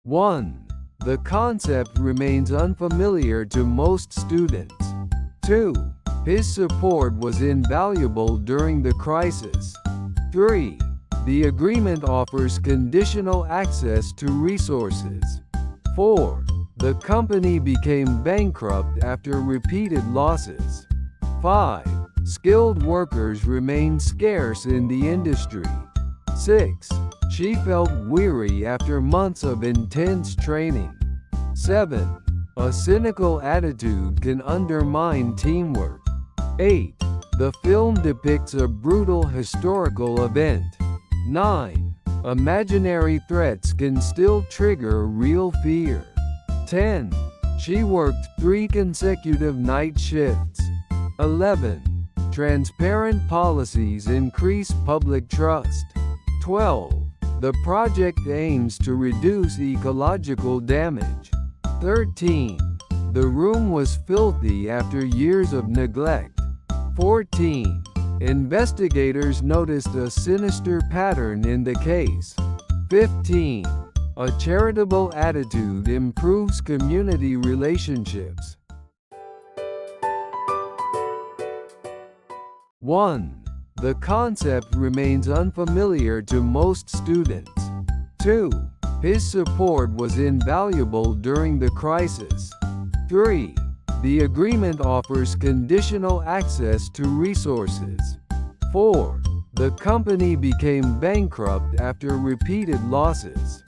1. The concept remains unfamiliar to most students. 2. His support was invaluable during the crisis. 3. The agreement offers conditional access to resources. 4. The company became bankrupt after repeated losses. 5. Skilled workers remain scarce in the industry. 6. She felt weary after months of intense training. 7. A cynical attitude can undermine teamwork. 8. The film depicts a brutal historical event. 9. Imaginary threats can still trigger real fear. 10. She worked 3 consecutive night shifts. 11. Transparent policies increase public trust. 12. The project aims to reduce ecological damage. 13. The room was filthy after years of neglect. 14. Investigators noticed a sinister pattern in the case. 15. A charitable attitude improves community relationships. 1. The concept remains unfamiliar to most students. 2. His support was invaluable during the crisis. 3. The agreement offers conditional access to resources. 4. The company became bankrupt after repeated losses.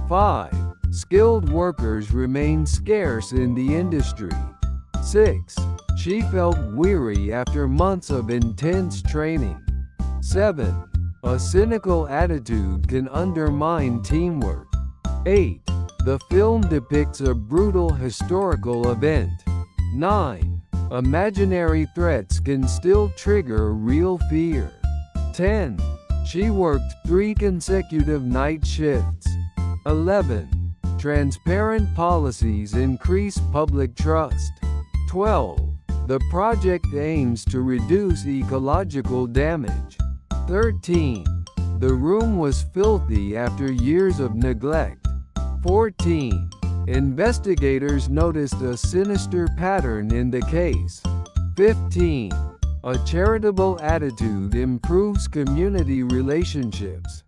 5. Skilled workers remain scarce in the industry. 6. She felt weary after months of intense training. 7. A cynical attitude can undermine teamwork. 8. The film depicts a brutal historical event. 9. Imaginary threats can still trigger real fear. 10. She worked 3 consecutive night shifts. 11. Transparent policies increase public trust. 12. The project aims to reduce ecological damage. 13. The room was filthy after years of neglect. 14. Investigators noticed a sinister pattern in the case. 15. A charitable attitude improves community relationships.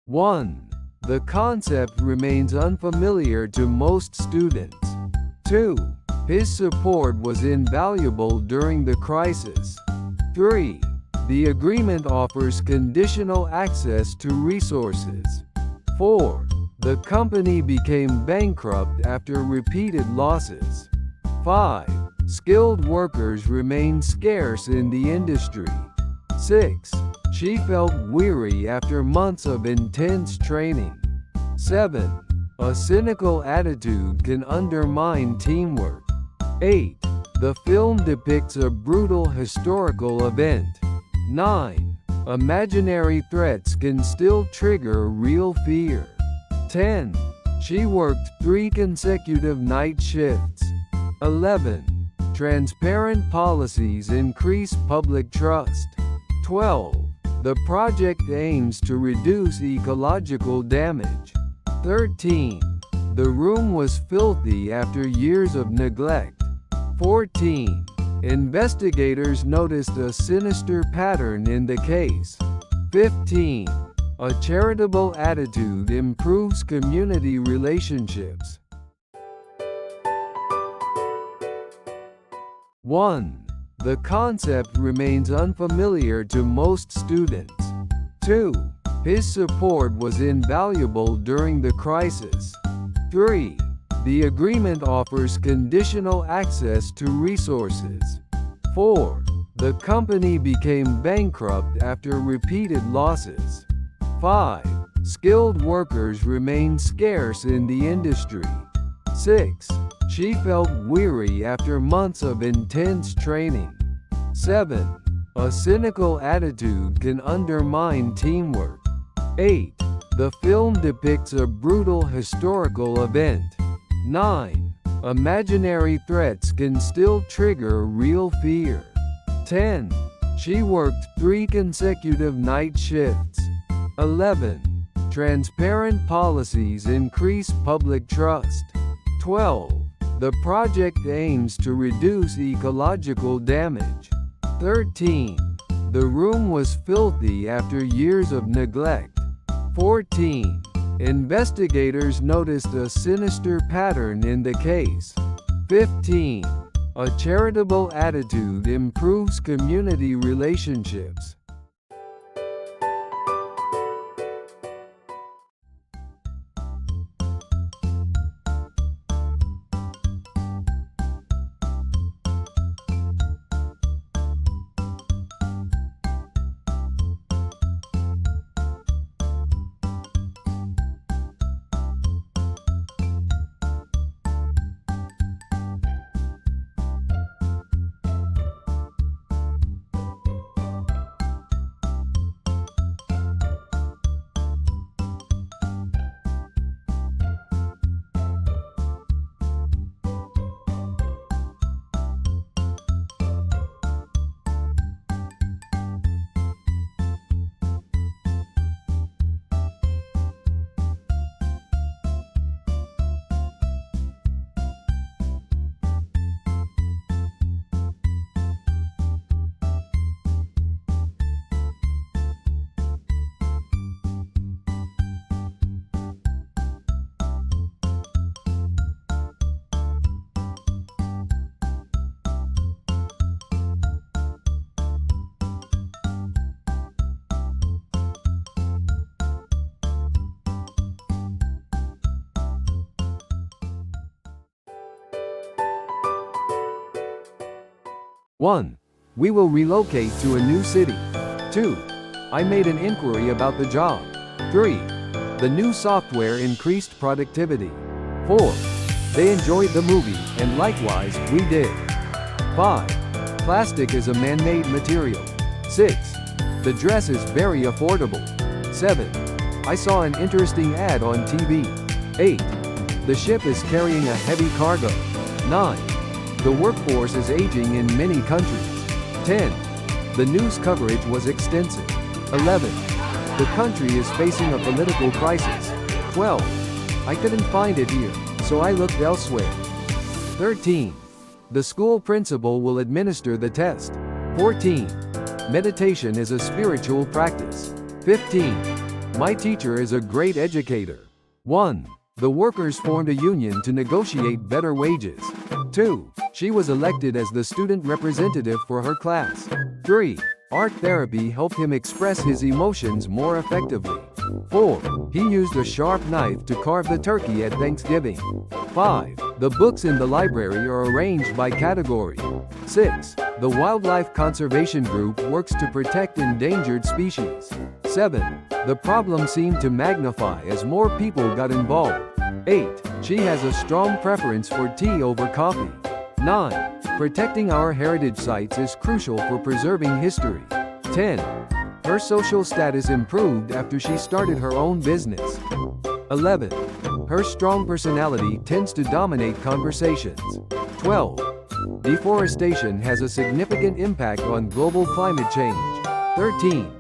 1. The concept remains unfamiliar to most students. 2. His support was invaluable during the crisis. 3. The agreement offers conditional access to resources. 4. The company became bankrupt after repeated losses. 5. Skilled workers remain scarce in the industry. 6. She felt weary after months of intense training. 7. A cynical attitude can undermine teamwork. 8. The film depicts a brutal historical event. 9. Imaginary threats can still trigger real fear. 10. She worked 3 consecutive night shifts. 11. Transparent policies increase public trust. 12. The project aims to reduce ecological damage. 13. The room was filthy after years of neglect. 14. Investigators noticed a sinister pattern in the case. 15. A charitable attitude improves community relationships. 1. The concept remains unfamiliar to most students. 2. His support was invaluable during the crisis. 3. The agreement offers conditional access to resources. 4. The company became bankrupt after repeated losses. 5. Skilled workers remain scarce in the industry. 6. She felt weary after months of intense training. 7. A cynical attitude can undermine teamwork. 8. The film depicts a brutal historical event. 9. Imaginary threats can still trigger real fear. 10. She worked 3 consecutive night shifts. 11. Transparent policies increase public trust. 12. The project aims to reduce ecological damage. 13. The room was filthy after years of neglect. 14. Investigators noticed a sinister pattern in the case. 15. A charitable attitude improves community relationships. One. We will relocate to a new city. 2. I made an inquiry about the job. 3. The new software increased productivity. 4. They enjoyed the movie, and likewise, we did. 5. Plastic is a man-made material. 6. The dress is very affordable. 7. I saw an interesting ad on TV. 8. The ship is carrying a heavy cargo. 9. The workforce is aging in many countries. 10. The news coverage was extensive. 11. The country is facing a political crisis. 12. I couldn't find it here, so I looked elsewhere. 13. The school principal will administer the test. 14. Meditation is a spiritual practice. 15. My teacher is a great educator. 1. The workers formed a union to negotiate better wages. 2. She was elected as the student representative for her class. 3. Art therapy helped him express his emotions more effectively. 4. He used a sharp knife to carve the turkey at Thanksgiving. 5. The books in the library are arranged by category. 6. The Wildlife Conservation Group works to protect endangered species. 7. The problem seemed to magnify as more people got involved. 8. She has a strong preference for tea over coffee. 9. Protecting our heritage sites is crucial for preserving history. 10. Her social status improved after she started her own business. 11. Her strong personality tends to dominate conversations. 12. Deforestation has a significant impact on global climate change. 13.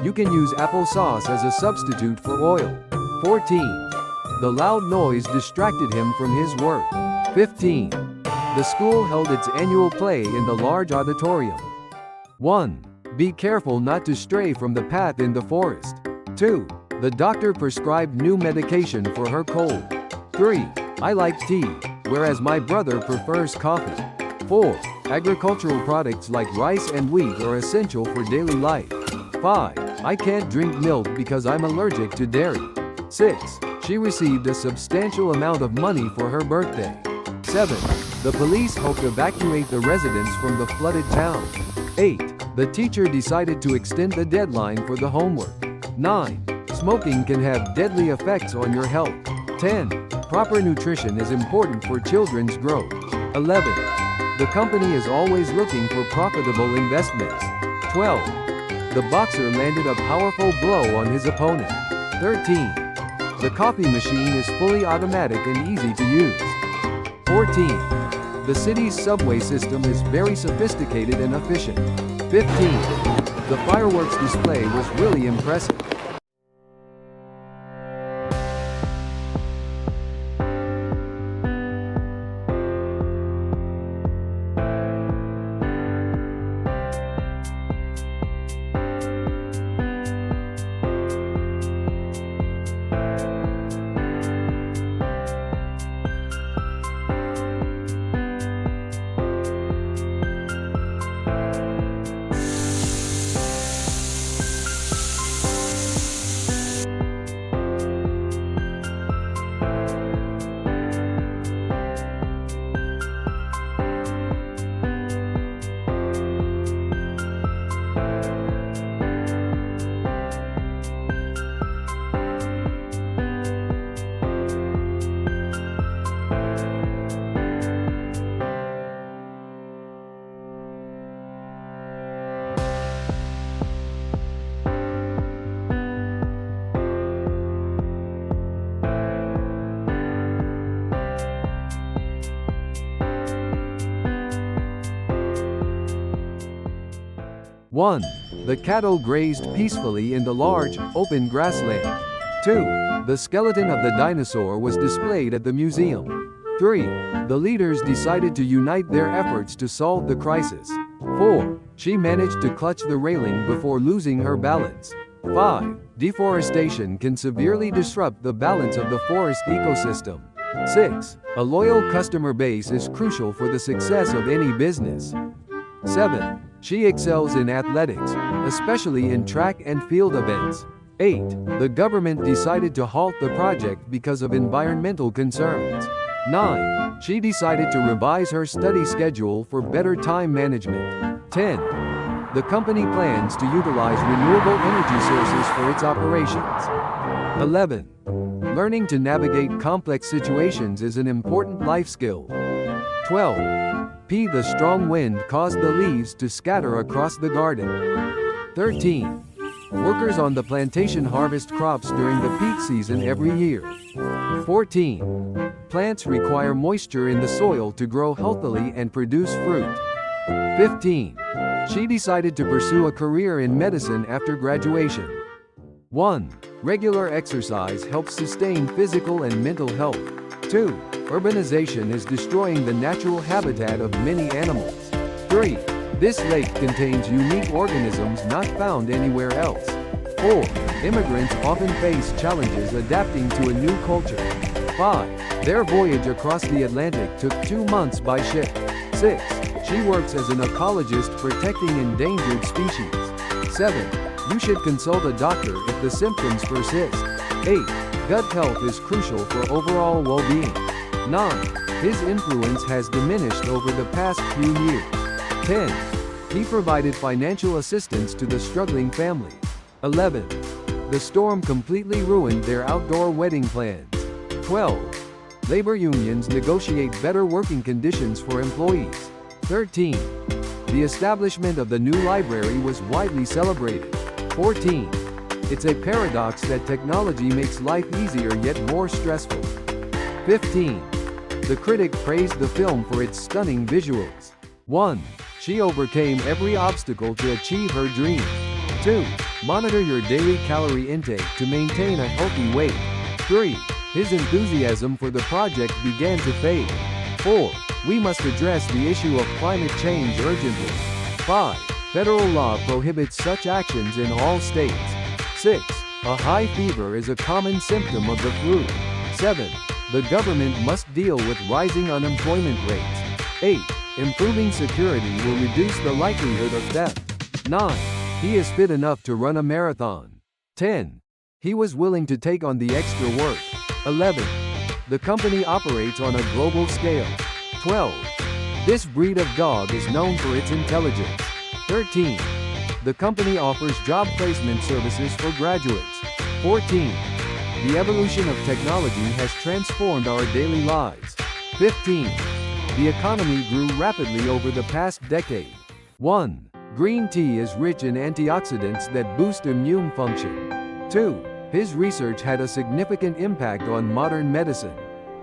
You can use applesauce as a substitute for oil. 14. The loud noise distracted him from his work. 15. The school held its annual play in the large auditorium. 1. Be careful not to stray from the path in the forest. 2. The doctor prescribed new medication for her cold. 3. I like tea, whereas my brother prefers coffee. 4. Agricultural products like rice and wheat are essential for daily life. 5. I can't drink milk because I'm allergic to dairy. 6. She received a substantial amount of money for her birthday. 7. The police hoped to evacuate the residents from the flooded town. 8. The teacher decided to extend the deadline for the homework. 9. Smoking can have deadly effects on your health. 10. Proper nutrition is important for children's growth. 11. The company is always looking for profitable investments. 12. The boxer landed a powerful blow on his opponent. 13. The coffee machine is fully automatic and easy to use. 14. The city's subway system is very sophisticated and efficient. 15. The fireworks display was really impressive. 1. The cattle grazed peacefully in the large, open grassland. 2. The skeleton of the dinosaur was displayed at the museum. 3. The leaders decided to unite their efforts to solve the crisis. 4. She managed to clutch the railing before losing her balance. 5. Deforestation can severely disrupt the balance of the forest ecosystem. 6. A loyal customer base is crucial for the success of any business. 7. She excels in athletics, especially in track and field events. 8. The government decided to halt the project because of environmental concerns. 9. She decided to revise her study schedule for better time management. 10. The company plans to utilize renewable energy sources for its operations. 11. Learning to navigate complex situations is an important life skill. 12. P. The strong wind caused the leaves to scatter across the garden. 13. Workers on the plantation harvest crops during the peak season every year. 14. Plants require moisture in the soil to grow healthily and produce fruit. 15. She decided to pursue a career in medicine after graduation. 1. Regular exercise helps sustain physical and mental health. 2. Urbanization is destroying the natural habitat of many animals. 3. This lake contains unique organisms not found anywhere else. 4. Immigrants often face challenges adapting to a new culture. 5. Their voyage across the Atlantic took 2 months by ship. 6. She works as an ecologist protecting endangered species. 7. You should consult a doctor if the symptoms persist. 8. Gut health is crucial for overall well-being. 9. His influence has diminished over the past few years. 10. He provided financial assistance to the struggling family. 11. The storm completely ruined their outdoor wedding plans. 12. Labor unions negotiate better working conditions for employees. 13. The establishment of the new library was widely celebrated. 14. It's a paradox that technology makes life easier yet more stressful. 15. The critic praised the film for its stunning visuals. 1. She overcame every obstacle to achieve her dream. 2. Monitor your daily calorie intake to maintain a healthy weight. 3. His enthusiasm for the project began to fade. 4. We must address the issue of climate change urgently. 5. Federal law prohibits such actions in all states. 6. A high fever is a common symptom of the flu. 7. The government must deal with rising unemployment rates. 8. Improving security will reduce the likelihood of theft. 9. He is fit enough to run a marathon. 10. He was willing to take on the extra work. 11. The company operates on a global scale. 12. This breed of dog is known for its intelligence. 13. The company offers job placement services for graduates. 14. The evolution of technology has transformed our daily lives. 15. The economy grew rapidly over the past decade. 1. Green tea is rich in antioxidants that boost immune function. 2. His research had a significant impact on modern medicine.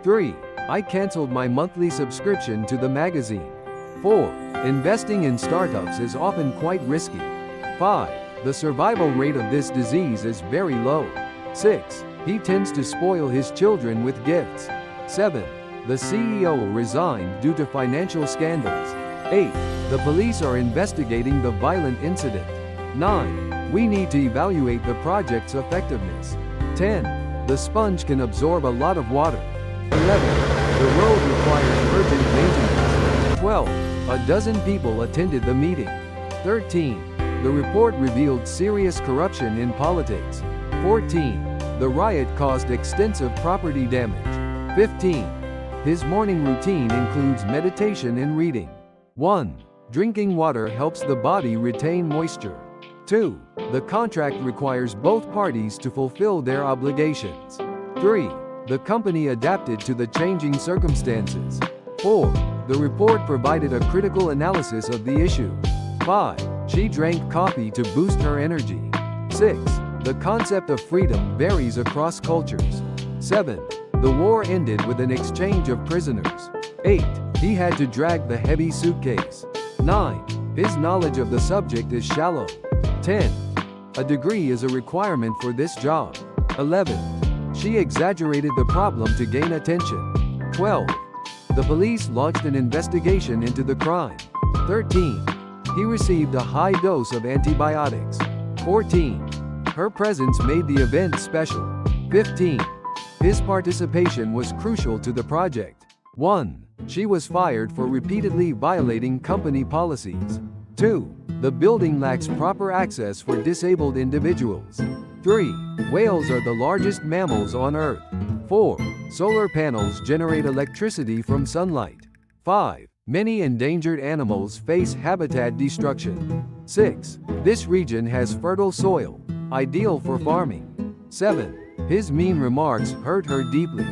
3. I canceled my monthly subscription to the magazine. 4. Investing in startups is often quite risky. 5. The survival rate of this disease is very low. 6. He tends to spoil his children with gifts. 7. The CEO resigned due to financial scandals. 8. The police are investigating the violent incident. 9. We need to evaluate the project's effectiveness. 10. The sponge can absorb a lot of water. 11. The road requires urgent maintenance. 12. A dozen people attended the meeting. 13. The report revealed serious corruption in politics. 14. The riot caused extensive property damage. 15. His morning routine includes meditation and reading. 1. Drinking water helps the body retain moisture. 2. The contract requires both parties to fulfill their obligations. 3. The company adapted to the changing circumstances. 4. The report provided a critical analysis of the issue. 5. She drank coffee to boost her energy. 6. The concept of freedom varies across cultures. 7. The war ended with an exchange of prisoners. 8. He had to drag the heavy suitcase. 9. His knowledge of the subject is shallow. 10. A degree is a requirement for this job. 11. She exaggerated the problem to gain attention. 12. The police launched an investigation into the crime. 13. He received a high dose of antibiotics. 14. Her presence made the event special. 15. His participation was crucial to the project. 1. She was fired for repeatedly violating company policies. 2. The building lacks proper access for disabled individuals. 3. Whales are the largest mammals on Earth. 4. Solar panels generate electricity from sunlight. 5. Many endangered animals face habitat destruction. 6. This region has fertile soil, ideal for farming. 7. His mean remarks hurt her deeply.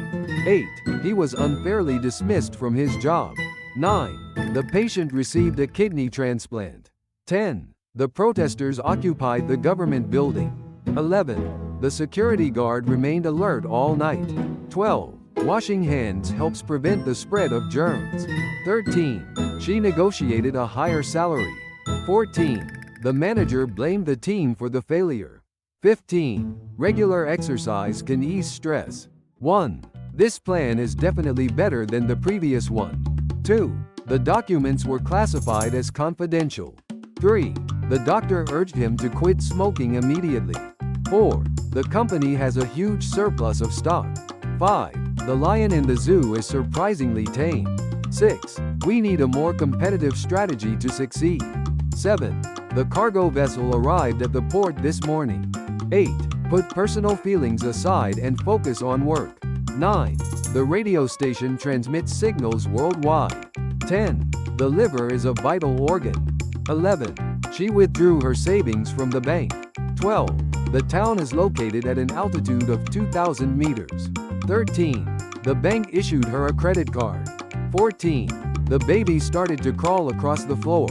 8. He was unfairly dismissed from his job. 9. The patient received a kidney transplant. 10. The protesters occupied the government building. 11. The security guard remained alert all night. 12. Washing hands helps prevent the spread of germs. 13. She negotiated a higher salary. 14. The manager blamed the team for the failure. 15. Regular exercise can ease stress. 1. This plan is definitely better than the previous one. 2. The documents were classified as confidential. 3. The doctor urged him to quit smoking immediately. 4. The company has a huge surplus of stock. 5. The lion in the zoo is surprisingly tame. 6. We need a more competitive strategy to succeed. 7. The cargo vessel arrived at the port this morning. 8. Put personal feelings aside and focus on work. 9. The radio station transmits signals worldwide. 10. The liver is a vital organ. 11. She withdrew her savings from the bank. 12. The town is located at an altitude of 2,000 meters. 13. The bank issued her a credit card. 14. The baby started to crawl across the floor.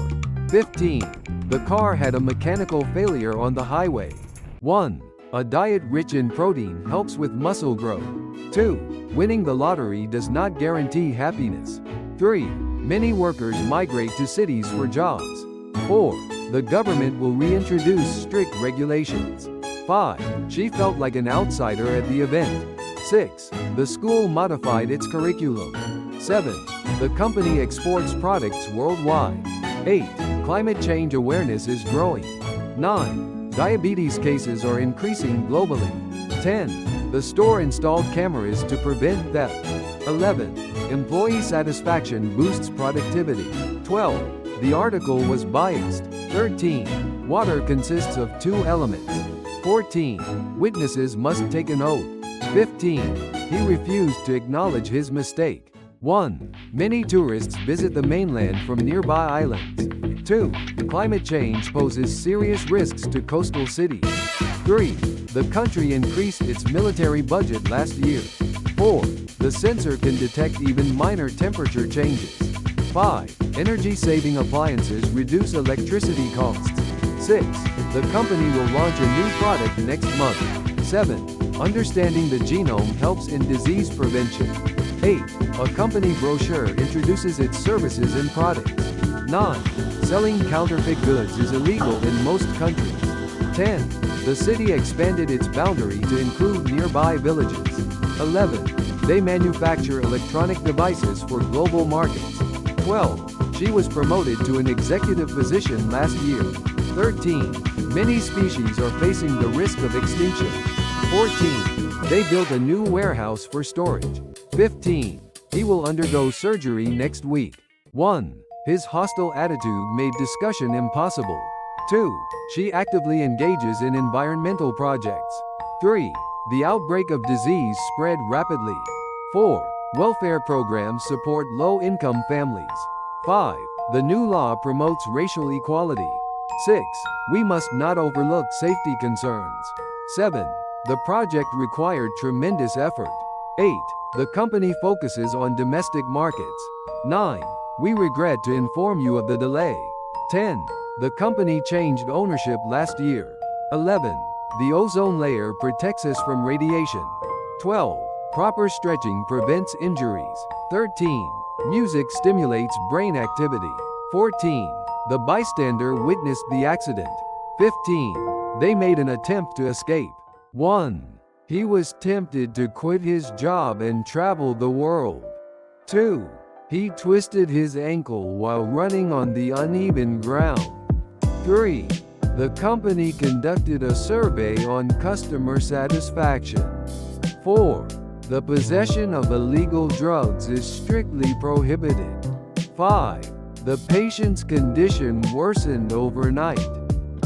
15. The car had a mechanical failure on the highway. 1. A diet rich in protein helps with muscle growth. 2. Winning the lottery does not guarantee happiness. 3. Many workers migrate to cities for jobs. 4. The government will reintroduce strict regulations. 5. She felt like an outsider at the event. 6. The school modified its curriculum. 7. The company exports products worldwide. 8. Climate change awareness is growing. 9. Diabetes cases are increasing globally. 10. The store installed cameras to prevent theft. 11. Employee satisfaction boosts productivity. 12. The article was biased. 13. Water consists of 2 elements. 14. Witnesses must take an oath. 15. He refused to acknowledge his mistake. 1. Many tourists visit the mainland from nearby islands. 2. Climate change poses serious risks to coastal cities. 3. The country increased its military budget last year. 4. The sensor can detect even minor temperature changes. 5. Energy-saving appliances reduce electricity costs. 6. The company will launch a new product next month. 7. Understanding the genome helps in disease prevention. 8. A company brochure introduces its services and products. 9. Selling counterfeit goods is illegal in most countries. 10. The city expanded its boundary to include nearby villages. 11. They manufacture electronic devices for global markets. 12. She was promoted to an executive position last year. 13. Many species are facing the risk of extinction. 14. They built a new warehouse for storage. 15. He will undergo surgery next week. 1. His hostile attitude made discussion impossible. 2. She actively engages in environmental projects. 3. The outbreak of disease spread rapidly. 4. Welfare programs support low-income families. 5. The new law promotes racial equality. 6. We must not overlook safety concerns. 7. The project required tremendous effort. 8. The company focuses on domestic markets. 9. We regret to inform you of the delay. 10. The company changed ownership last year. 11. The ozone layer protects us from radiation. 12. Proper stretching prevents injuries. 13. Music stimulates brain activity. 14. The bystander witnessed the accident. 15. They made an attempt to escape. 1. He was tempted to quit his job and travel the world. 2. He twisted his ankle while running on the uneven ground. 3. The company conducted a survey on customer satisfaction. 4. The possession of illegal drugs is strictly prohibited. 5. The patient's condition worsened overnight.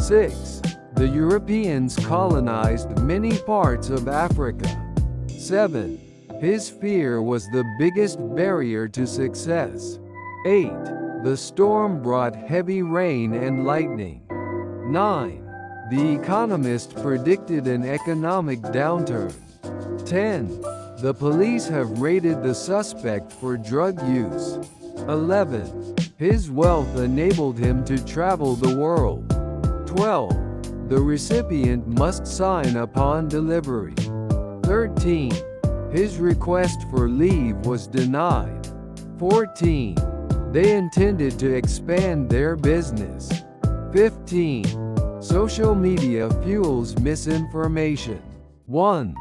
6. The Europeans colonized many parts of Africa. 7. His fear was the biggest barrier to success. 8. The storm brought heavy rain and lightning. 9. The economist predicted an economic downturn. 10. The police have raided the suspect for drug use. 11. His wealth enabled him to travel the world. 12. The recipient must sign upon delivery. 13. His request for leave was denied. 14. They intended to expand their business. 15. Social media fuels misinformation. 1.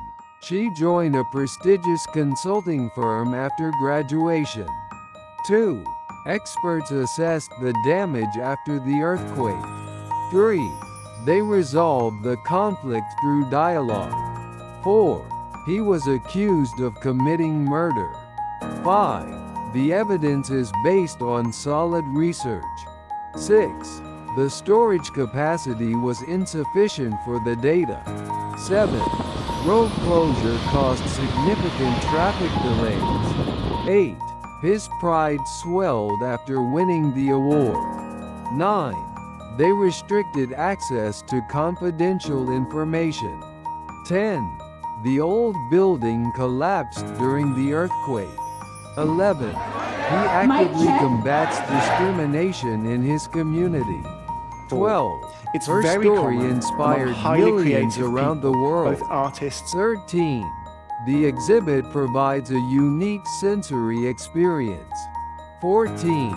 She joined a prestigious consulting firm after graduation. 2. Experts assessed the damage after the earthquake. 3. They resolved the conflict through dialogue. 4. He was accused of committing murder. 5. The evidence is based on solid research. 6. The storage capacity was insufficient for the data. 7. Road closure caused significant traffic delays. 8. His pride swelled after winning the award. 9. They restricted access to confidential information. 10. The old building collapsed during the earthquake. 11. He actively combats discrimination in his community. 12. It's Her very story common inspired among highly millions creative around the people, world. both artists. 13. The exhibit provides a unique sensory experience. 14.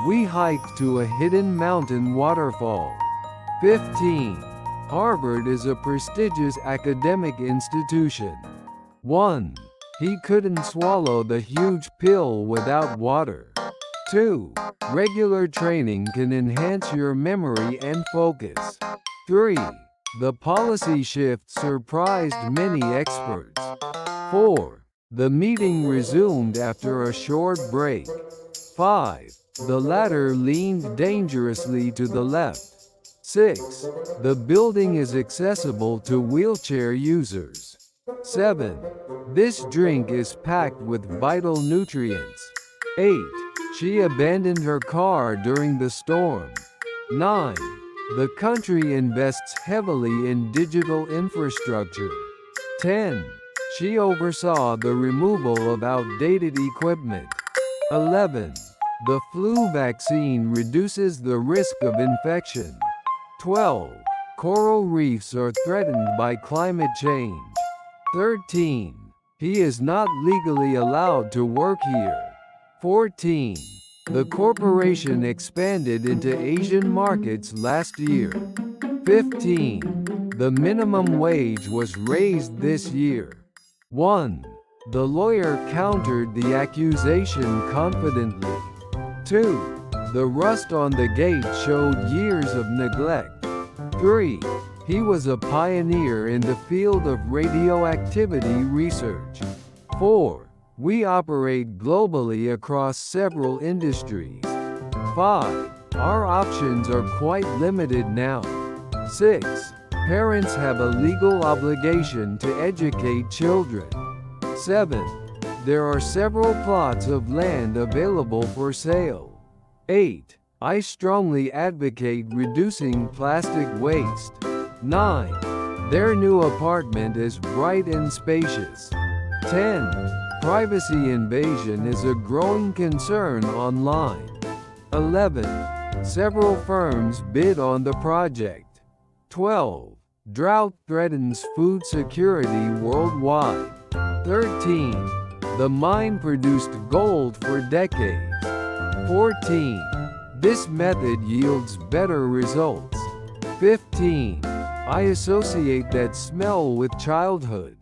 We hiked to a hidden mountain waterfall. 15. Harvard is a prestigious academic institution. 1. He couldn't swallow the huge pill without water. 2. Regular training can enhance your memory and focus. 3. The policy shift surprised many experts. 4. The meeting resumed after a short break. 5. The ladder leaned dangerously to the left. 6. The building is accessible to wheelchair users. 7. This drink is packed with vital nutrients. 8. She abandoned her car during the storm. 9. The country invests heavily in digital infrastructure. 10. She oversaw the removal of outdated equipment. 11. The flu vaccine reduces the risk of infection. 12. Coral reefs are threatened by climate change. 13. He is not legally allowed to work here. 14. The corporation expanded into Asian markets last year. 15. The minimum wage was raised this year. 1. The lawyer countered the accusation confidently. 2. The rust on the gate showed years of neglect. 3. He was a pioneer in the field of radioactivity research. 4. We operate globally across several industries. 5. Our options are quite limited now. 6. Parents have a legal obligation to educate children. 7. There are several plots of land available for sale. 8. I strongly advocate reducing plastic waste. 9. Their new apartment is bright and spacious. 10. Privacy invasion is a growing concern online. 11. Several firms bid on the project. 12. Drought threatens food security worldwide. 13. The mine produced gold for decades. 14. This method yields better results. 15. I associate that smell with childhood.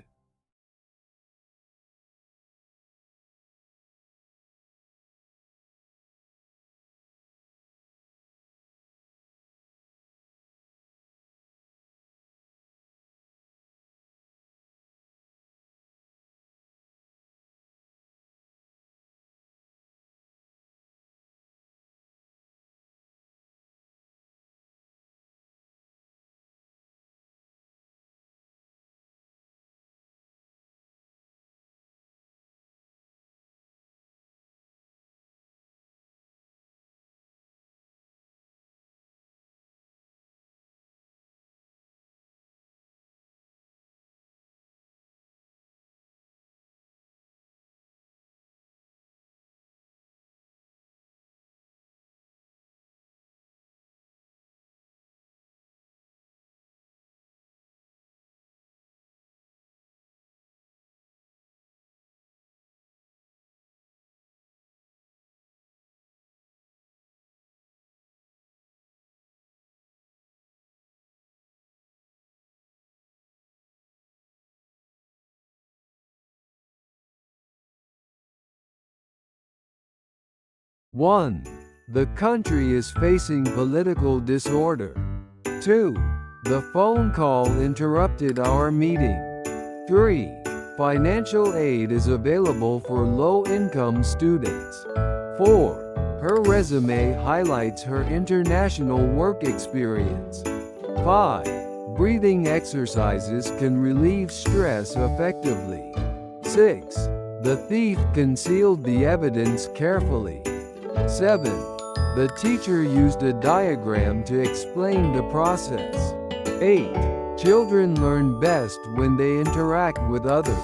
One. The country is facing political disorder. 2. The phone call interrupted our meeting. 3. Financial aid is available for low-income students. 4. Her resume highlights her international work experience. 5. Breathing exercises can relieve stress effectively. 6. The thief concealed the evidence carefully. 7. The teacher used a diagram to explain the process. 8. Children learn best when they interact with others.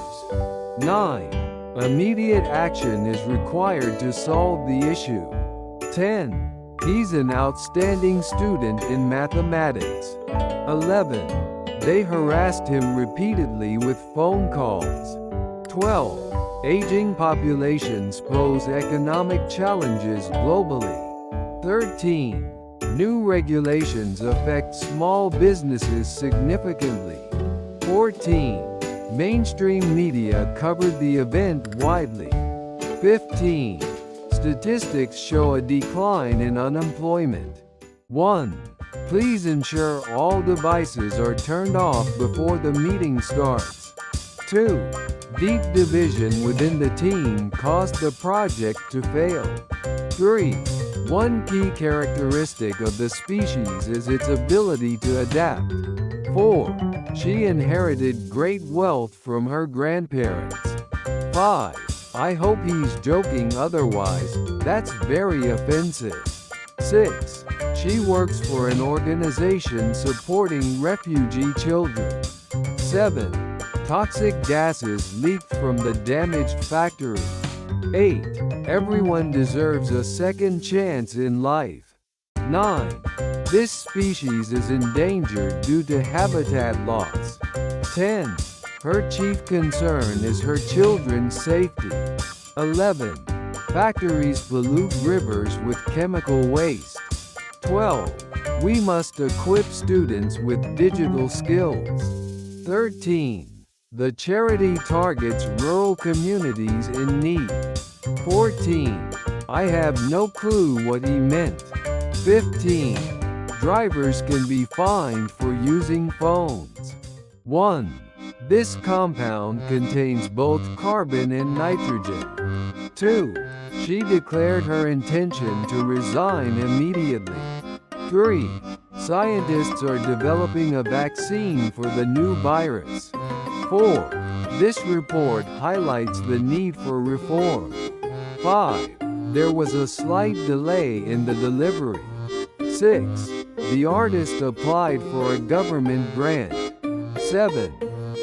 9. Immediate action is required to solve the issue. 10. He's an outstanding student in mathematics. 11. They harassed him repeatedly with phone calls. 12. Aging populations pose economic challenges globally. 13. New regulations affect small businesses significantly. 14. Mainstream media covered the event widely. 15. Statistics show a decline in unemployment. 1. Please ensure all devices are turned off before the meeting starts. 2. Deep division within the team caused the project to fail. 3. One key characteristic of the species is its ability to adapt. 4. She inherited great wealth from her grandparents. 5. I hope he's joking, otherwise, that's very offensive. 6. She works for an organization supporting refugee children. 7. Toxic gases leaked from the damaged factory. 8. Everyone deserves a second chance in life. 9. This species is endangered due to habitat loss. 10. Her chief concern is her children's safety. 11. Factories pollute rivers with chemical waste. 12. We must equip students with digital skills. 13. The charity targets rural communities in need. 14. I have no clue what he meant. 15. Drivers can be fined for using phones. 1. This compound contains both carbon and nitrogen. 2. She declared her intention to resign immediately. 3. Scientists are developing a vaccine for the new virus. 4. This report highlights the need for reform. 5. There was a slight delay in the delivery. 6. The artist applied for a government grant. 7.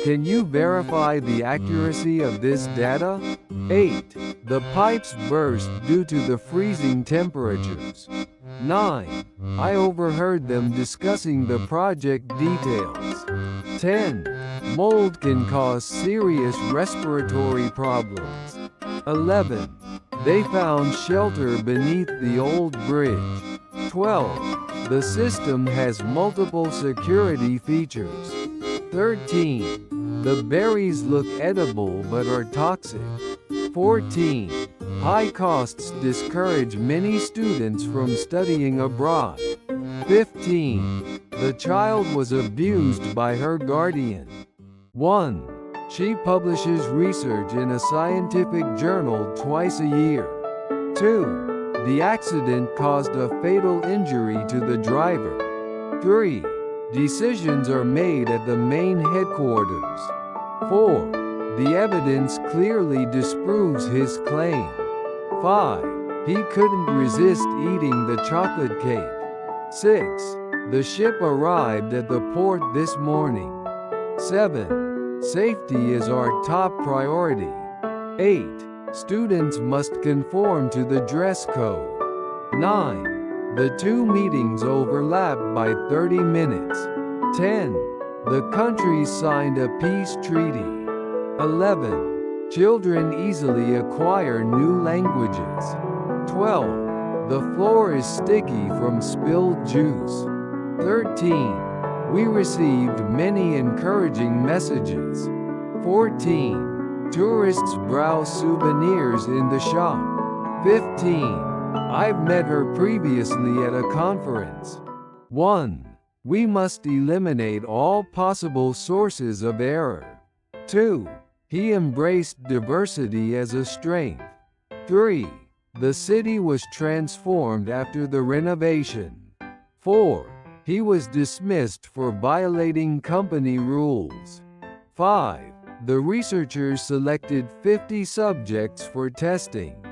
Can you verify the accuracy of this data? 8. The pipes burst due to the freezing temperatures. 9. I overheard them discussing the project details. 10. Mold can cause serious respiratory problems. 11. They found shelter beneath the old bridge. 12. The system has multiple security features. 13. The berries look edible but are toxic. 14. High costs discourage many students from studying abroad. 15. The child was abused by her guardian. 1. She publishes research in a scientific journal twice a year. 2. The accident caused a fatal injury to the driver. 3. Decisions are made at the main headquarters. 4. The evidence clearly disproves his claim. 5. He couldn't resist eating the chocolate cake. 6. The ship arrived at the port this morning. 7. Safety is our top priority. 8. Students must conform to the dress code. 9. The two meetings overlap by 30 minutes. 10. The countries signed a peace treaty. 11. Children easily acquire new languages. 12. The floor is sticky from spilled juice. 13. We received many encouraging messages. 14. Tourists browse souvenirs in the shop. 15. I've met her previously at a conference. 1. We must eliminate all possible sources of error. 2. He embraced diversity as a strength. 3. The city was transformed after the renovation. 4. He was dismissed for violating company rules. 5. The researchers selected 50 subjects for testing.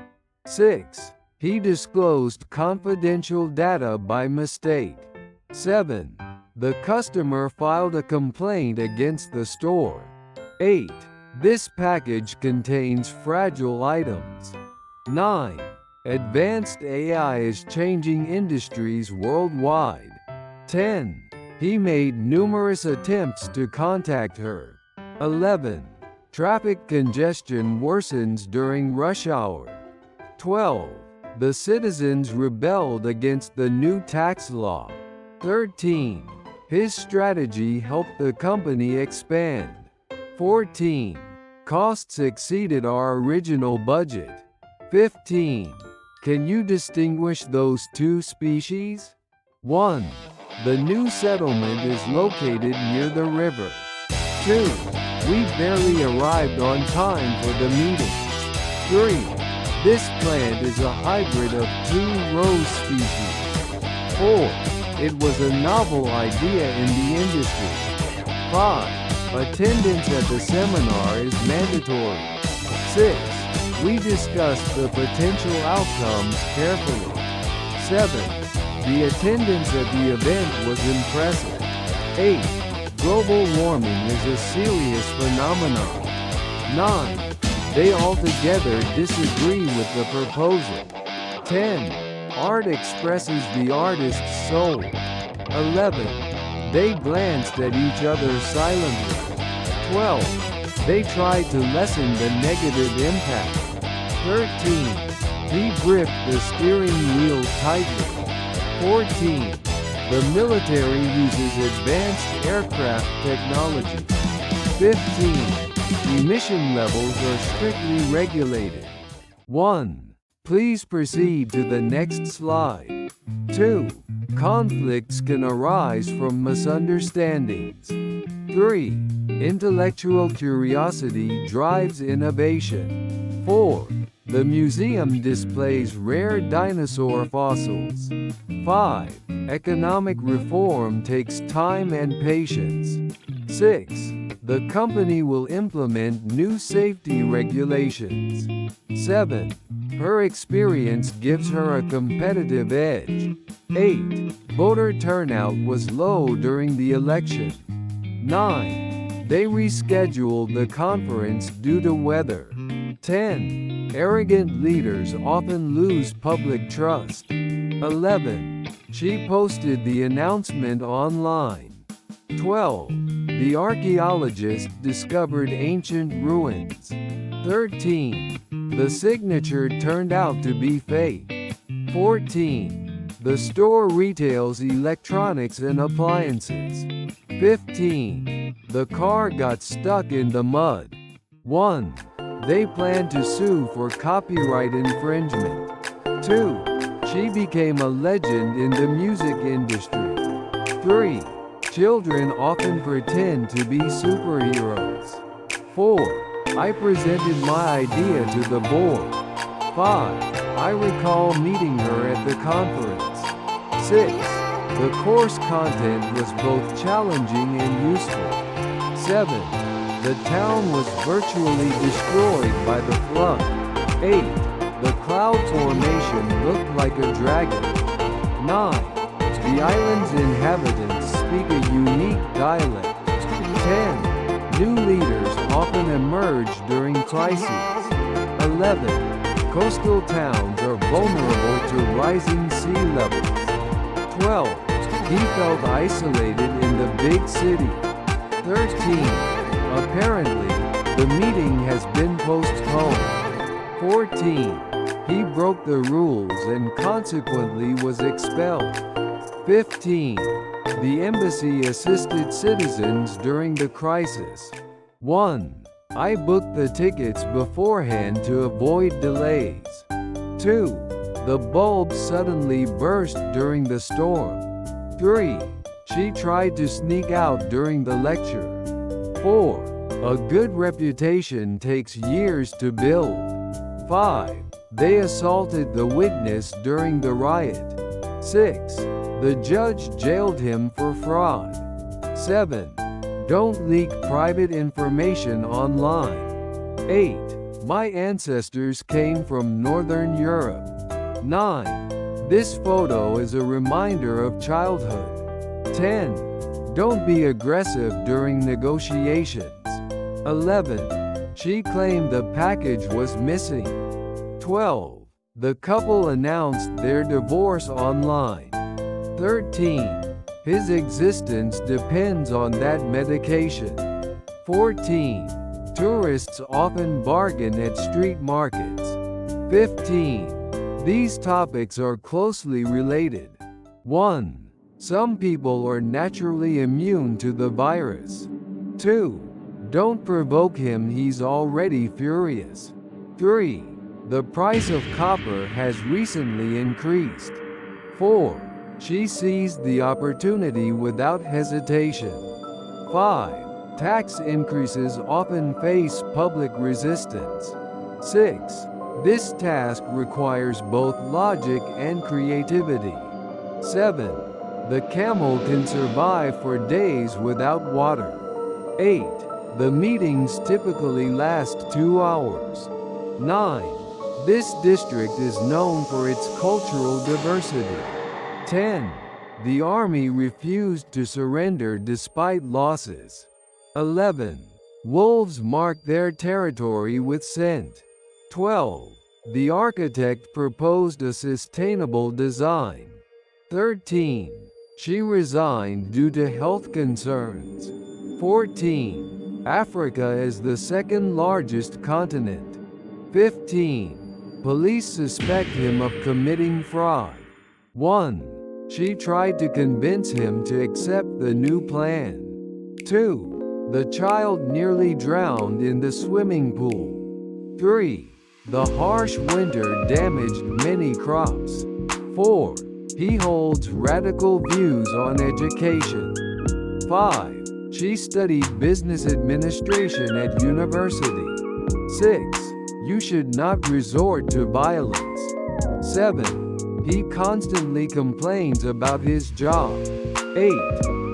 6. He disclosed confidential data by mistake. 7. The customer filed a complaint against the store. 8. This package contains fragile items. 9. Advanced AI is changing industries worldwide. 10. He made numerous attempts to contact her. 11. Traffic congestion worsens during rush hour. 12. The citizens rebelled against the new tax law. 13. His strategy helped the company expand. 14. Costs exceeded our original budget. 15. Can you distinguish those two species? 1. The new settlement is located near the river. 2. We barely arrived on time for the meeting. 3. This plant is a hybrid of two rose species. 4. It was a novel idea in the industry. 5. Attendance at the seminar is mandatory. 6. We discussed the potential outcomes carefully. 7. The attendance at the event was impressive. 8. Global warming is a serious phenomenon. 9. They altogether disagree with the proposal. 10. Art expresses the artist's soul. 11. They glanced at each other silently. 12. They tried to lessen the negative impact. 13. He gripped the steering wheel tightly. 14. The military uses advanced aircraft technology. 15. Emission levels are strictly regulated. 1. Please proceed to the next slide. 2. Conflicts can arise from misunderstandings. 3. Intellectual curiosity drives innovation. 4. The museum displays rare dinosaur fossils. 5. Economic reform takes time and patience. 6. The company will implement new safety regulations. 7. Her experience gives her a competitive edge. 8. Voter turnout was low during the election. 9. They rescheduled the conference due to weather. 10. Arrogant leaders often lose public trust. 11. She posted the announcement online. 12. The archaeologist discovered ancient ruins. 13. The signature turned out to be fake. 14. The store retails electronics and appliances. 15. The car got stuck in the mud. 1. They plan to sue for copyright infringement. 2. She became a legend in the music industry. 3. Children often pretend to be superheroes. 4. I presented my idea to the board. 5. I recall meeting her at the conference. 6. The course content was both challenging and useful. 7. The town was virtually destroyed by the flood. 8. The cloud formation looked like a dragon. 9. The island's inhabitants speak a unique dialect. 10. New leaders often emerge during crises. 11. Coastal towns are vulnerable to rising sea levels. 12. He felt isolated in the big city. 13. Apparently, the meeting has been postponed. 14. He broke the rules and consequently was expelled. 15. The embassy assisted citizens during the crisis. 1. I booked the tickets beforehand to avoid delays. 2. The bulb suddenly burst during the storm. 3. She tried to sneak out during the lecture. 4. A good reputation takes years to build. 5. They assaulted the witness during the riot. 6. The judge jailed him for fraud. 7. Don't leak private information online. 8. My ancestors came from Northern Europe. 9. This photo is a reminder of childhood. 10. Don't be aggressive during negotiations. 11. She claimed the package was missing. 12. The couple announced their divorce online. 13. His existence depends on that medication. 14. Tourists often bargain at street markets. 15. These topics are closely related. 1. Some people are naturally immune to the virus. 2. Don't provoke him, he's already furious. 3. The price of copper has recently increased. 4. She seized the opportunity without hesitation. 5. Tax increases often face public resistance. 6. This task requires both logic and creativity. 7. The camel can survive for days without water. 8. The meetings typically last 2 hours. 9. This district is known for its cultural diversity. 10. The army refused to surrender despite losses. 11. Wolves mark their territory with scent. 12. The architect proposed a sustainable design. 13. She resigned due to health concerns. 14. Africa is the second largest continent. 15. Police suspect him of committing fraud. 1. She tried to convince him to accept the new plan. 2. The child nearly drowned in the swimming pool. 3. The harsh winter damaged many crops. 4. He holds radical views on education. 5. She studied business administration at university. 6. You should not resort to violence. 7. He constantly complains about his job. 8.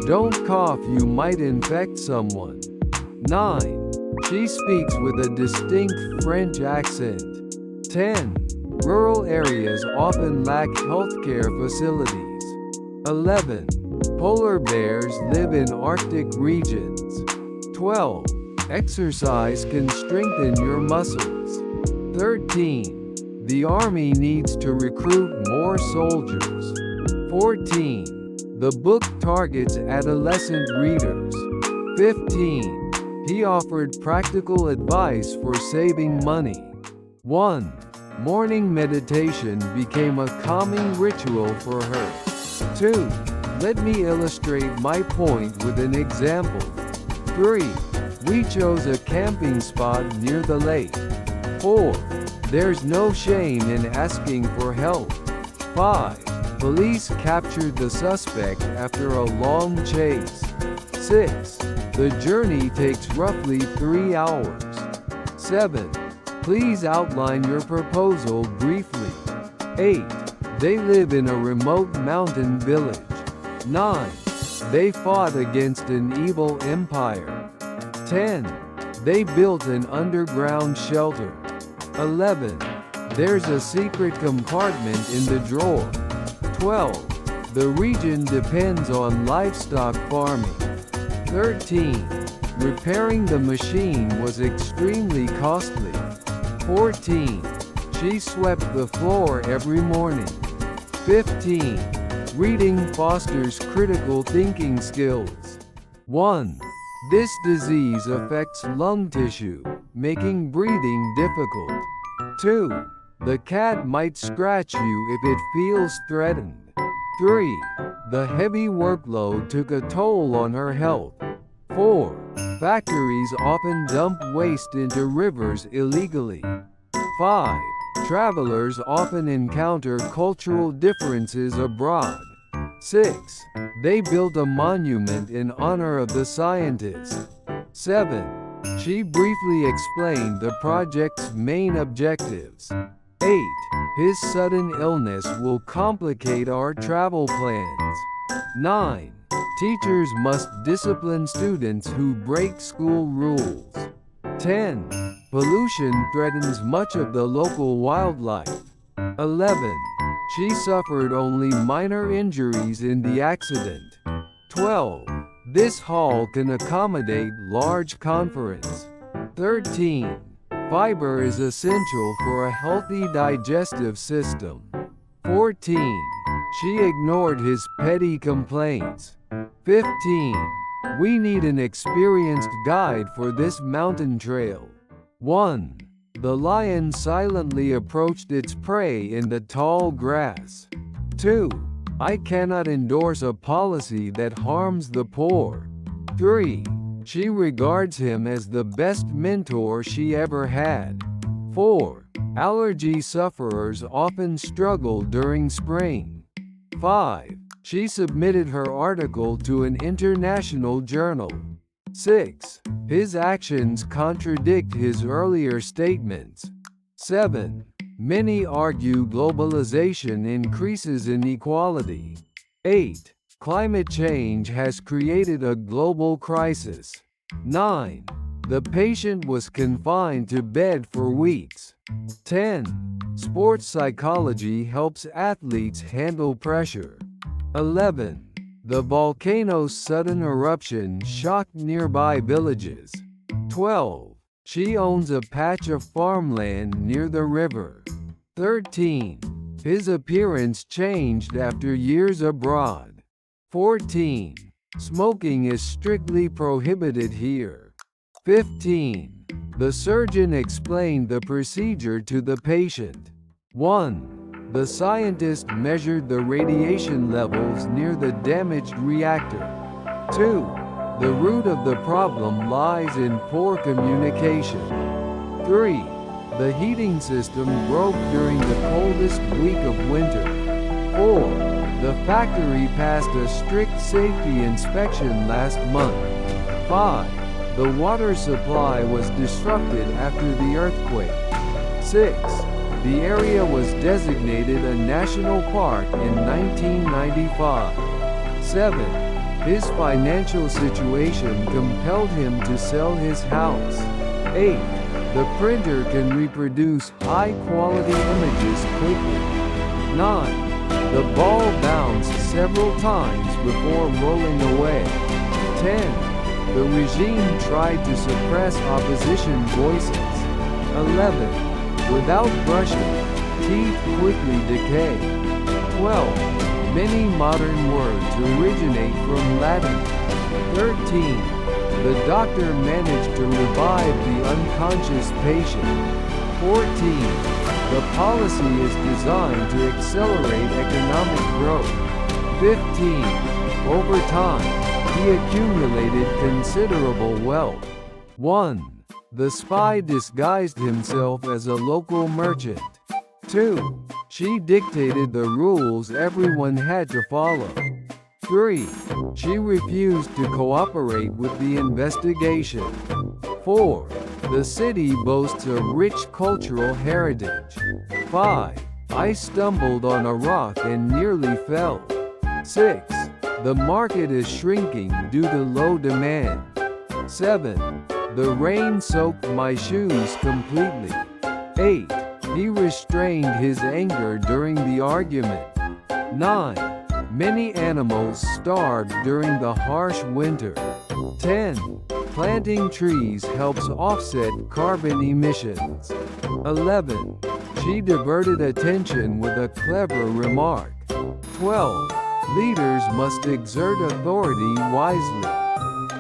Don't cough, you might infect someone. 9. She speaks with a distinct French accent. 10. Rural areas often lack healthcare facilities. 11. Polar bears live in Arctic regions. 12. Exercise can strengthen your muscles. 13. The army needs to recruit more soldiers. 14. The book targets adolescent readers. 15. He offered practical advice for saving money. 1. Morning meditation became a calming ritual for her. 2. Let me illustrate my point with an example. 3. We chose a camping spot near the lake. 4. There's no shame in asking for help. 5. Police captured the suspect after a long chase. 6. The journey takes roughly 3 hours. 7. Please outline your proposal briefly. 8. They live in a remote mountain village. 9. They fought against an evil empire. 10. They built an underground shelter. 11. There's a secret compartment in the drawer. 12. The region depends on livestock farming. 13. Repairing the machine was extremely costly. 14. She swept the floor every morning. 15. Reading fosters critical thinking skills. 1. This disease affects lung tissue, making breathing difficult. 2. The cat might scratch you if it feels threatened. 3. The heavy workload took a toll on her health. 4. Factories often dump waste into rivers illegally. 5. Travelers often encounter cultural differences abroad. 6. They built a monument in honor of the scientist. 7. She briefly explained the project's main objectives. 8. His sudden illness will complicate our travel plans. 9. Teachers must discipline students who break school rules. 10. Pollution threatens much of the local wildlife. 11. She suffered only minor injuries in the accident. 12. This hall can accommodate large conference. 13. Fiber is essential for a healthy digestive system. 14. She ignored his petty complaints. 15. We need an experienced guide for this mountain trail. 1. The lion silently approached its prey in the tall grass. 2. I cannot endorse a policy that harms the poor. 3. She regards him as the best mentor she ever had. 4. Allergy sufferers often struggle during spring. 5. She submitted her article to an international journal. 6. His actions contradict his earlier statements. 7. Many argue globalization increases inequality. 8. Climate change has created a global crisis. 9. The patient was confined to bed for weeks. 10. Sports psychology helps athletes handle pressure. 11. The volcano's sudden eruption shocked nearby villages. 12. She owns a patch of farmland near the river. 13. His appearance changed after years abroad. 14. Smoking is strictly prohibited here. 15. The surgeon explained the procedure to the patient. 1. The scientist measured the radiation levels near the damaged reactor. 2. The root of the problem lies in poor communication. 3. The heating system broke during the coldest week of winter. 4. The factory passed a strict safety inspection last month. 5. The water supply was disrupted after the earthquake. 6. The area was designated a national park in 1995. 7. His financial situation compelled him to sell his house. 8. The printer can reproduce high-quality images quickly. 9. The ball bounced several times before rolling away. 10. The regime tried to suppress opposition voices. 11. Without brushing, teeth quickly decay. 12. Many modern words originate from Latin. 13. The doctor managed to revive the unconscious patient. 14. The policy is designed to accelerate economic growth. 15. Over time, he accumulated considerable wealth. 1. The spy disguised himself as a local merchant. 2. She dictated the rules everyone had to follow. 3. She refused to cooperate with the investigation. 4. The city boasts a rich cultural heritage. 5. I stumbled on a rock and nearly fell. 6. The market is shrinking due to low demand. 7. The rain soaked my shoes completely. 8. He restrained his anger during the argument. 9. Many animals starved during the harsh winter. 10. Planting trees helps offset carbon emissions. 11. She diverted attention with a clever remark. 12. Leaders must exert authority wisely.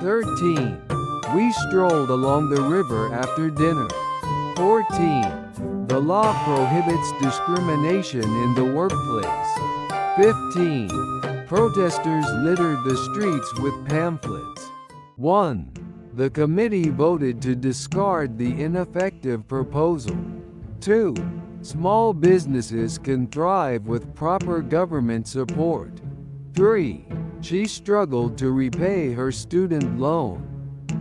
13. We strolled along the river after dinner. 14. The law prohibits discrimination in the workplace. 15. Protesters littered the streets with pamphlets. 1. The committee voted to discard the ineffective proposal. 2. Small businesses can thrive with proper government support. 3. She struggled to repay her student loan.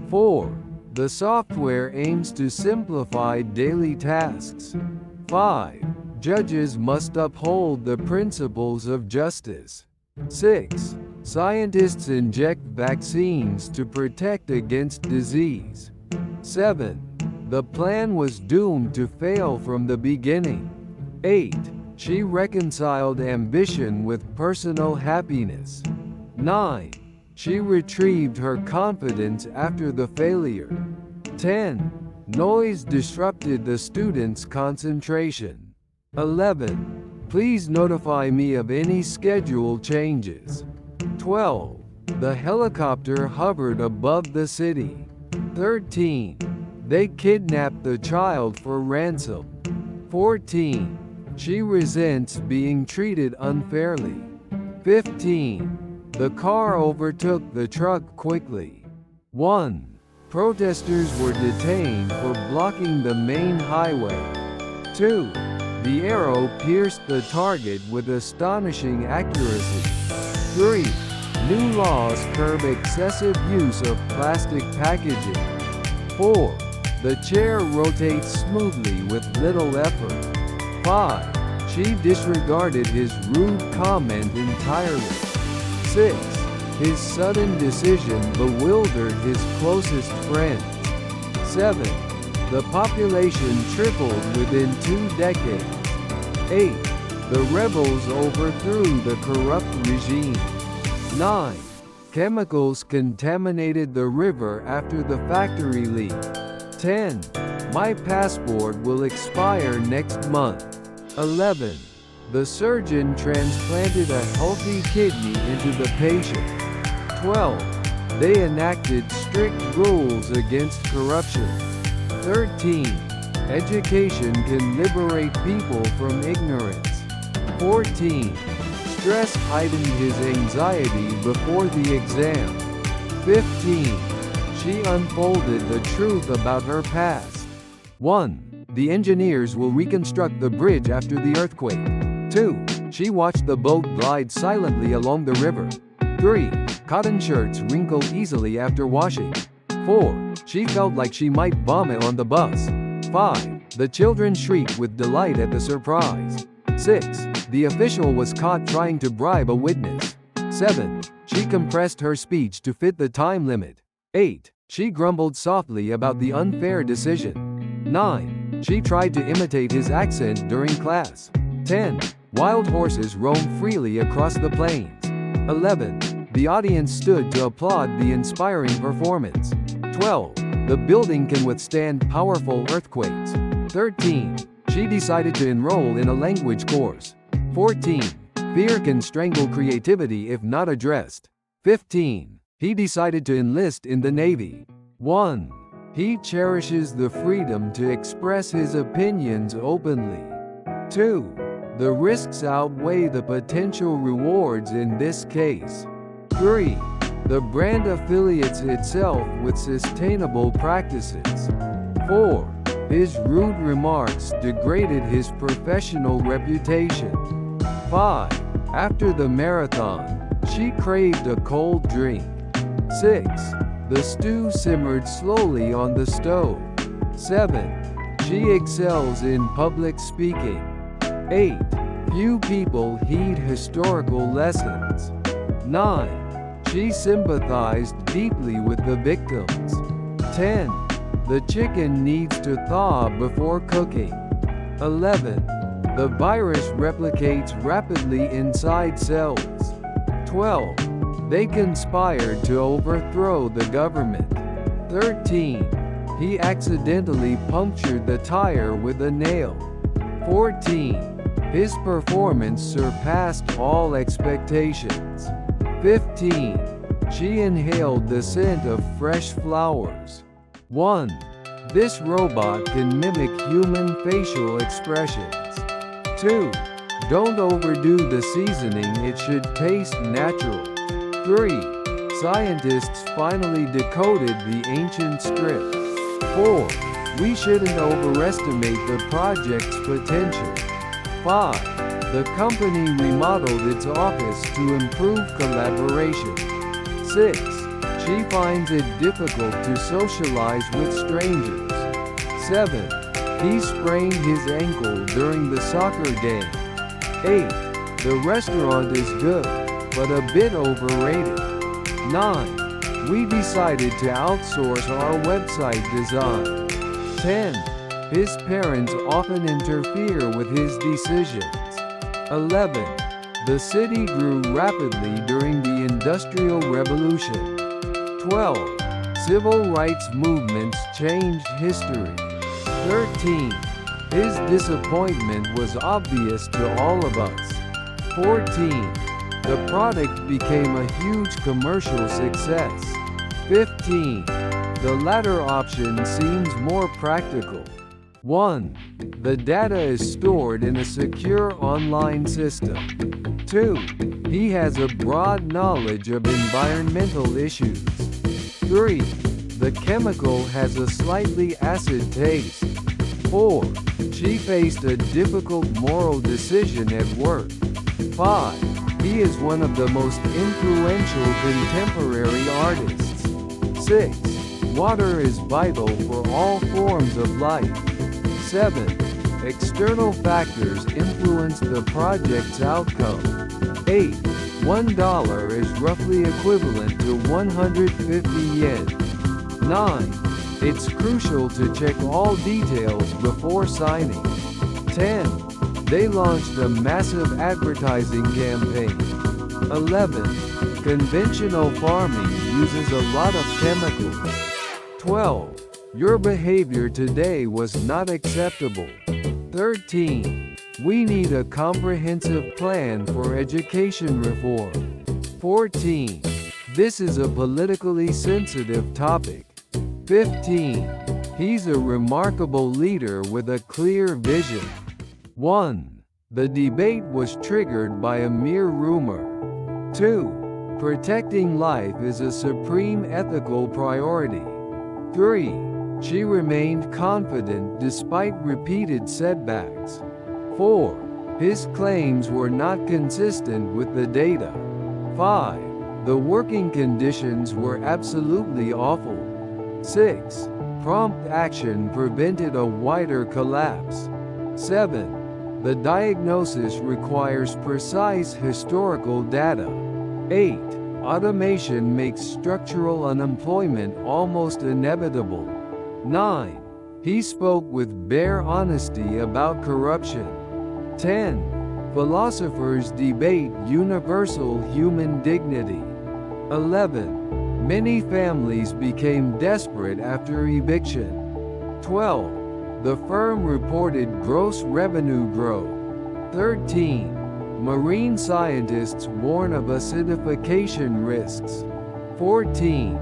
4. The software aims to simplify daily tasks. 5. Judges must uphold the principles of justice. 6. Scientists inject vaccines to protect against disease. 7. The plan was doomed to fail from the beginning. 8. She reconciled ambition with personal happiness. 9. She retrieved her confidence after the failure. 10. Noise disrupted the students' concentration. 11. Please notify me of any schedule changes. 12. The helicopter hovered above the city. 13. They kidnapped the child for ransom. 14. She resents being treated unfairly. 15. The car overtook the truck quickly. 1. Protesters were detained for blocking the main highway. 2. The arrow pierced the target with astonishing accuracy. 3. New laws curb excessive use of plastic packaging. 4. The chair rotates smoothly with little effort. 5. She disregarded his rude comment entirely. 6. His sudden decision bewildered his closest friends. 7. The population tripled within 2 decades. 8. The rebels overthrew the corrupt regime. 9. Chemicals contaminated the river after the factory leak. 10. My passport will expire next month. 11. The surgeon transplanted a healthy kidney into the patient. 12. They enacted strict rules against corruption. 13. Education can liberate people from ignorance. 14. Stress heightened his anxiety before the exam. 15. She unfolded the truth about her past. 1. The engineers will reconstruct the bridge after the earthquake. 2. She watched the boat glide silently along the river. 3. Cotton shirts wrinkle easily after washing. 4. She felt like she might vomit on the bus. 5. The children shrieked with delight at the surprise. 6. The official was caught trying to bribe a witness. 7. She compressed her speech to fit the time limit. 8. She grumbled softly about the unfair decision. 9. She tried to imitate his accent during class. 10. Wild horses roamed freely across the plains. 11. The audience stood to applaud the inspiring performance. 12. The building can withstand powerful earthquakes. 13. She decided to enroll in a language course. 14. Fear can strangle creativity if not addressed. 15. He decided to enlist in the Navy. 1. He cherishes the freedom to express his opinions openly. 2. The risks outweigh the potential rewards in this case. 3. The brand affiliates itself with sustainable practices. 4. His rude remarks degraded his professional reputation. 5. After the marathon, she craved a cold drink. 6. The stew simmered slowly on the stove. 7. She excels in public speaking. 8. Few people heed historical lessons. 9. She sympathized deeply with the victims. 10. The chicken needs to thaw before cooking. 11. The virus replicates rapidly inside cells. 12. They conspired to overthrow the government. 13. He accidentally punctured the tire with a nail. 14. His performance surpassed all expectations. 15. She inhaled the scent of fresh flowers. 1. This robot can mimic human facial expressions. 2. Don't overdo the seasoning, it should taste natural. 3. Scientists finally decoded the ancient script. 4. We shouldn't overestimate the project's potential. 5. The company remodeled its office to improve collaboration. 6. She finds it difficult to socialize with strangers. 7. He sprained his ankle during the soccer game. 8. The restaurant is good, but a bit overrated. 9. We decided to outsource our website design. 10. His parents often interfere with his decisions. 11. The city grew rapidly during the Industrial Revolution. 12. Civil rights movements changed history. 13. His disappointment was obvious to all of us. 14. The product became a huge commercial success. 15. The latter option seems more practical. 1. The data is stored in a secure online system. 2. He has a broad knowledge of environmental issues. 3. The chemical has a slightly acid taste. 4. She faced a difficult moral decision at work. 5. He is one of the most influential contemporary artists. 6. Water is vital for all forms of life. 7. External factors influence the project's outcome. 8. $1 is roughly equivalent to 150 yen. 9. It's crucial to check all details before signing. 10. They launched a massive advertising campaign. 11. Conventional farming uses a lot of chemicals. 12. Your behavior today was not acceptable. 13. We need a comprehensive plan for education reform. 14. This is a politically sensitive topic. 15. He's a remarkable leader with a clear vision. 1. The debate was triggered by a mere rumor. 2. Protecting life is a supreme ethical priority. 3. She remained confident despite repeated setbacks. 4. His claims were not consistent with the data. 5. The working conditions were absolutely awful. 6. Prompt action prevented a wider collapse. 7. The diagnosis requires precise historical data. 8. Automation makes structural unemployment almost inevitable. 9. He spoke with bare honesty about corruption. 10. Philosophers debate universal human dignity. 11. Many families became desperate after eviction. 12. The firm reported gross revenue growth. 13. Marine scientists warn of acidification risks. 14.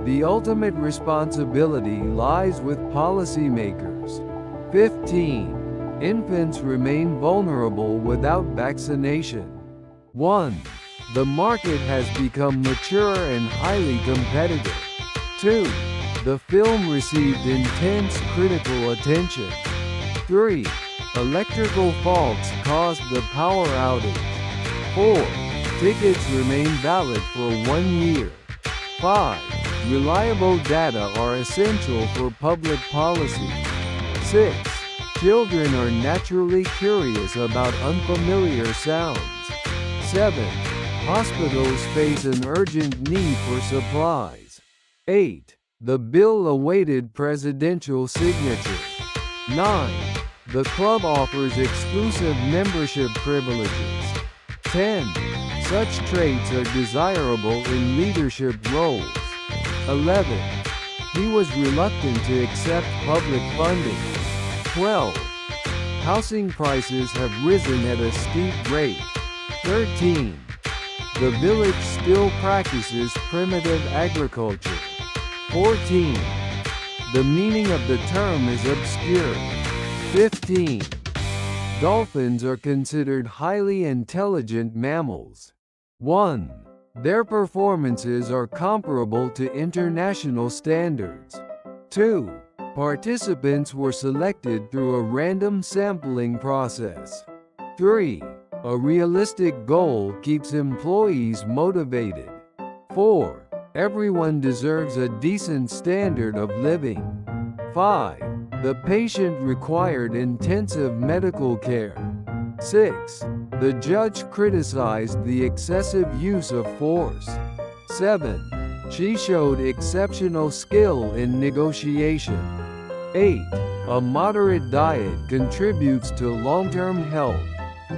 The ultimate responsibility lies with policymakers. 15. Infants remain vulnerable without vaccination. 1. The market has become mature and highly competitive. 2. The film received intense critical attention. 3. Electrical faults caused the power outage. 4. Tickets remain valid for 1 year. 5. Reliable data are essential for public policy. 6. Children are naturally curious about unfamiliar sounds. 7. Hospitals face an urgent need for supplies. 8. The bill awaited presidential signature. 9. The club offers exclusive membership privileges. 10. Such traits are desirable in leadership roles. 11. He was reluctant to accept public funding. 12. Housing prices have risen at a steep rate. 13. The village still practices primitive agriculture. 14. The meaning of the term is obscure. 15. Dolphins are considered highly intelligent mammals. 1. Their performances are comparable to international standards. 2. Participants were selected through a random sampling process. 3. A realistic goal keeps employees motivated. 4. Everyone deserves a decent standard of living. 5. The patient required intensive medical care. 6. The judge criticized the excessive use of force. 7. She showed exceptional skill in negotiation. 8. A moderate diet contributes to long-term health.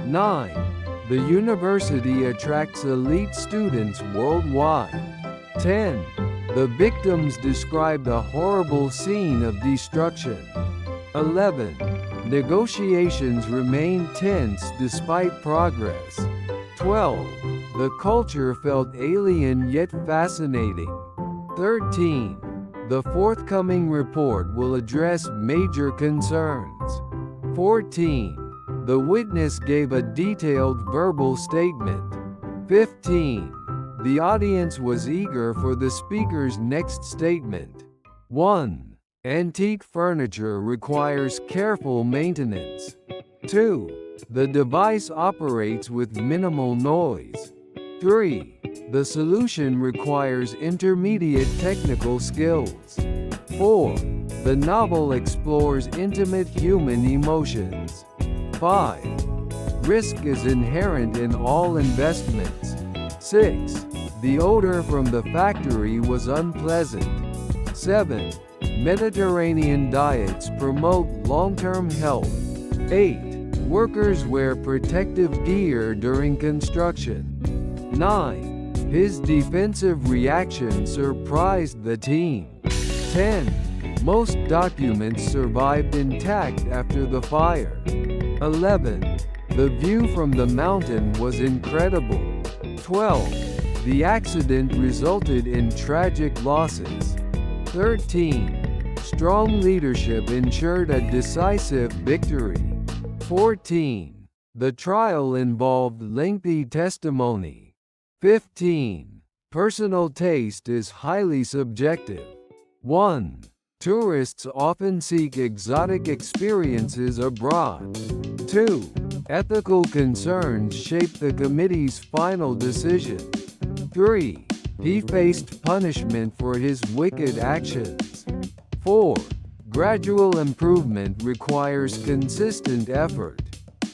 9. The university attracts elite students worldwide. 10. The victims described a horrible scene of destruction. 11. Negotiations remained tense despite progress. 12. The culture felt alien yet fascinating. 13. The forthcoming report will address major concerns. 14. The witness gave a detailed verbal statement. 15. The audience was eager for the speaker's next statement. 1. Antique furniture requires careful maintenance. 2. The device operates with minimal noise. 3. The solution requires intermediate technical skills. 4. The novel explores intimate human emotions. 5. Risk is inherent in all investments. 6. The odor from the factory was unpleasant. 7. Mediterranean diets promote long-term health. 8. Workers wear protective gear during construction. 9. His defensive reaction surprised the team. 10. Most documents survived intact after the fire. 11. The view from the mountain was incredible. 12. The accident resulted in tragic losses. 13. Strong leadership ensured a decisive victory. 14. The trial involved lengthy testimony. 15. Personal taste is highly subjective. 1. Tourists often seek exotic experiences abroad. 2. Ethical concerns shape the committee's final decision. 3. He faced punishment for his wicked actions. 4. Gradual improvement requires consistent effort.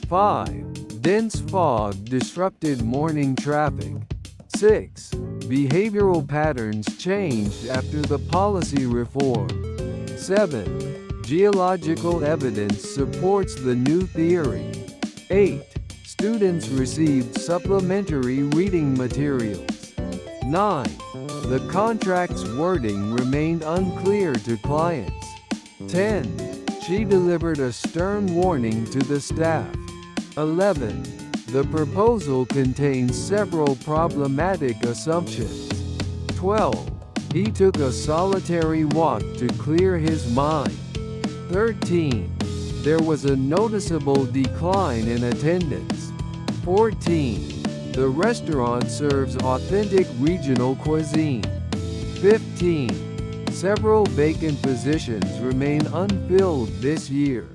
5. Dense fog disrupted morning traffic. 6. Behavioral patterns changed after the policy reform. 7. Geological evidence supports the new theory. 8. Students received supplementary reading materials. 9. The contract's wording remained unclear to clients. 10. She delivered a stern warning to the staff. 11. The proposal contains several problematic assumptions. 12. He took a solitary walk to clear his mind. 13. There was a noticeable decline in attendance. 14. The restaurant serves authentic regional cuisine. 15. Several vacant positions remain unfilled this year.